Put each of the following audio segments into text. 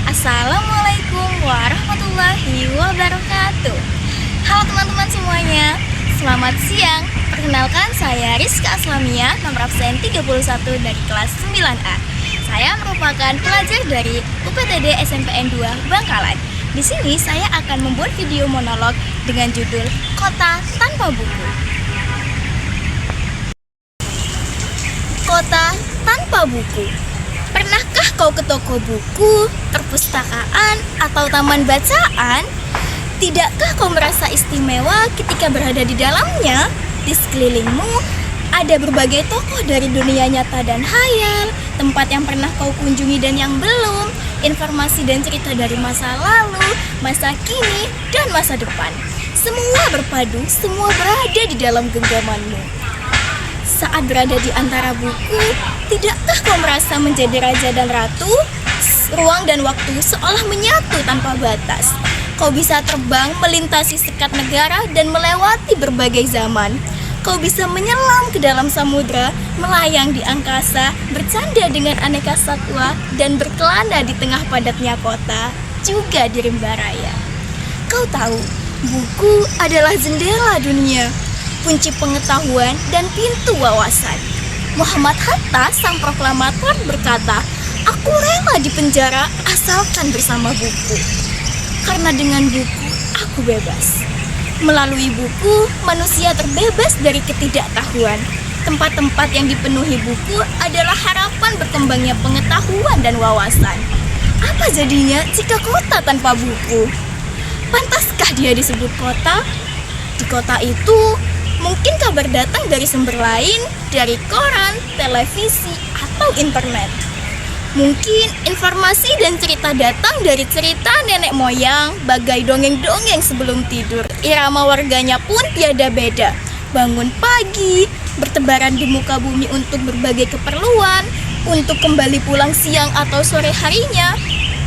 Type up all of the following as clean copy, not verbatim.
Assalamualaikum warahmatullahi wabarakatuh. Halo teman-teman semuanya, selamat siang. Perkenalkan, saya Rizka Aslamia, nomor absen 31 dari kelas 9A. Saya merupakan pelajar dari UPTD SMPN 2 Bangkalan. Di sini saya akan membuat video monolog dengan judul Kota Tanpa Buku. Kota tanpa buku. Pernahkah kau ke toko buku, perpustakaan, atau taman bacaan? Tidakkah kau merasa istimewa ketika berada di dalamnya? Di sekelilingmu ada berbagai tokoh dari dunia nyata dan hayal, tempat yang pernah kau kunjungi dan yang belum, informasi dan cerita dari masa lalu, masa kini, dan masa depan. Semua berpadu, semua berada di dalam genggamanmu. Saat berada di antara buku, tidakkah kau merasa menjadi raja dan ratu? Ruang dan waktu seolah menyatu tanpa batas. Kau bisa terbang melintasi sekat negara dan melewati berbagai zaman. Kau bisa menyelam ke dalam samudra, melayang di angkasa, bercanda dengan aneka satwa, dan berkelana di tengah padatnya kota, juga di rimba raya. Kau tahu, buku adalah jendela dunia, kunci pengetahuan dan pintu wawasan. Muhammad Hatta, sang proklamator, berkata, "Aku rela dipenjara asalkan bersama buku. Karena dengan buku, aku bebas." Melalui buku, manusia terbebas dari ketidaktahuan. Tempat-tempat yang dipenuhi buku adalah harapan berkembangnya pengetahuan dan wawasan. Apa jadinya jika kota tanpa buku? Pantaskah dia disebut kota? Di kota itu, mungkin kabar datang dari sumber lain, dari koran, televisi, atau internet. Mungkin informasi dan cerita datang dari cerita nenek moyang, bagai dongeng-dongeng sebelum tidur. Irama warganya pun tiada beda. Bangun pagi, bertebaran di muka bumi untuk berbagai keperluan, untuk kembali pulang siang atau sore harinya.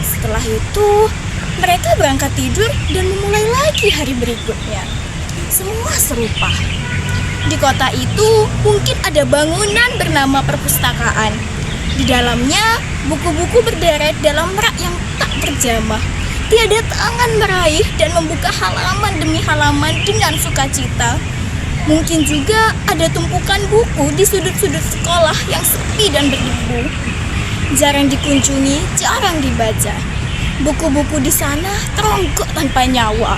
Setelah itu, mereka berangkat tidur dan memulai lagi hari berikutnya. Semua serupa. Di kota itu mungkin ada bangunan bernama perpustakaan. Di dalamnya buku-buku berderet dalam rak yang tak terjamah. Tiada tangan meraih dan membuka halaman demi halaman dengan sukacita. Mungkin juga ada tumpukan buku di sudut-sudut sekolah yang sepi dan berdebu. Jarang dikunjungi, jarang dibaca. Buku-buku di sana teronggok tanpa nyawa.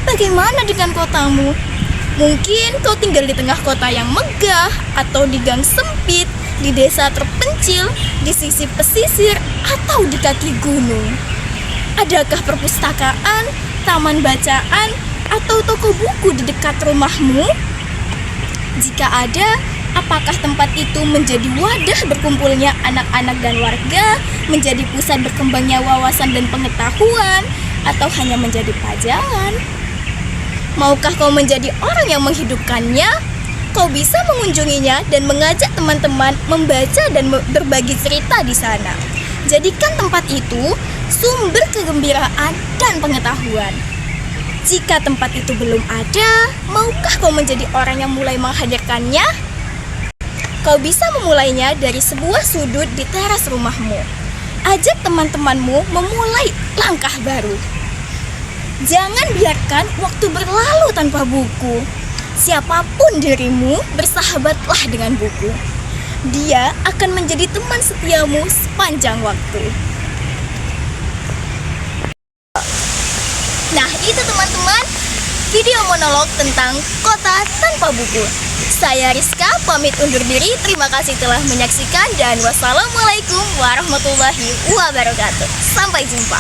Bagaimana dengan kotamu? Mungkin kau tinggal di tengah kota yang megah, atau di gang sempit, di desa terpencil, di sisi pesisir, atau di kaki gunung. Adakah perpustakaan, taman bacaan, atau toko buku di dekat rumahmu? Jika ada, apakah tempat itu menjadi wadah berkumpulnya anak-anak dan warga, menjadi pusat berkembangnya wawasan dan pengetahuan, atau hanya menjadi pajangan? Maukah kau menjadi orang yang menghidupkannya? Kau bisa mengunjunginya dan mengajak teman-teman membaca dan berbagi cerita di sana. Jadikan tempat itu sumber kegembiraan dan pengetahuan. Jika tempat itu belum ada, maukah kau menjadi orang yang mulai menghadirkannya? Kau bisa memulainya dari sebuah sudut di teras rumahmu. Ajak teman-temanmu memulai langkah baru. Jangan biarkan waktu berlalu tanpa buku. Siapapun dirimu, bersahabatlah dengan buku. Dia akan menjadi teman setiamu sepanjang waktu. Nah, itu teman-teman, video monolog tentang kota tanpa buku. Saya Rizka, pamit undur diri. Terima kasih telah menyaksikan dan wassalamualaikum warahmatullahi wabarakatuh. Sampai jumpa.